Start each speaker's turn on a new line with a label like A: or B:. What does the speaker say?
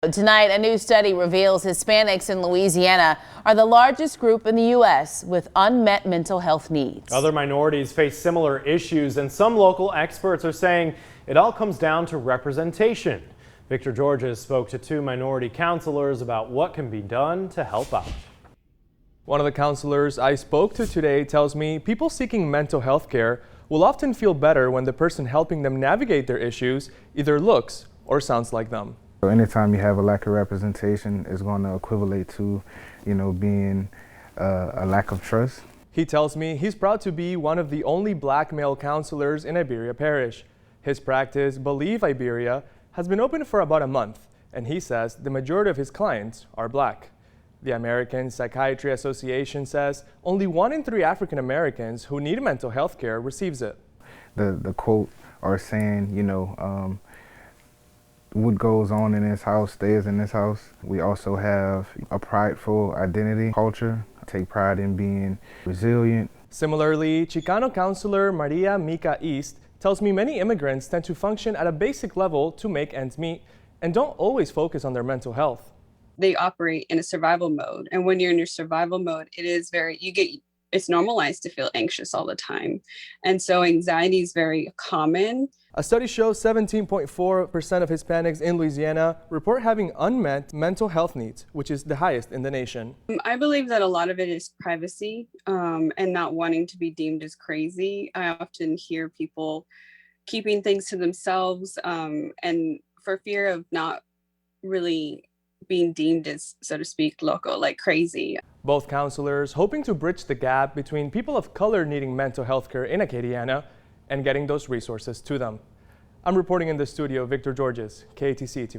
A: Tonight, a new study reveals Hispanics in Louisiana are the largest group in the U.S. with unmet mental health needs.
B: Other minorities face similar issues, and some local experts are saying it all comes down to representation. Victor Georges spoke to two minority counselors about what can be done to help out.
C: One of the counselors I spoke to today tells me people seeking mental health care will often feel better when the person helping them navigate their issues either looks or sounds like them.
D: So anytime you have a lack of representation, it's going to equivalent to, being a lack of trust.
C: He tells me he's proud to be one of the only black male counselors in Iberia Parish. His practice, Believe Iberia, has been open for about a month, and he says the majority of his clients are black. The American Psychiatry Association says only 1 in 3 African Americans who need mental health care receives it.
D: The quote are saying, what goes on in this house stays in this house. We also have a prideful identity culture, take pride in being resilient.
C: Similarly, Chicano counselor Maria Mica East tells me many immigrants tend to function at a basic level to make ends meet and don't always focus on their mental health.
E: They operate in a survival mode, and when you're in your survival mode, it's normalized to feel anxious all the time, and so anxiety is very common.
C: A study shows 17.4% of Hispanics in Louisiana report having unmet mental health needs, which is the highest in the nation.
E: I believe that a lot of it is privacy and not wanting to be deemed as crazy. I often hear people keeping things to themselves and for fear of not really being deemed as, so to speak, loco, like crazy.
C: Both counselors hoping to bridge the gap between people of color needing mental health care in Acadiana and getting those resources to them. I'm reporting in the studio, Victor Georges, KATC TV.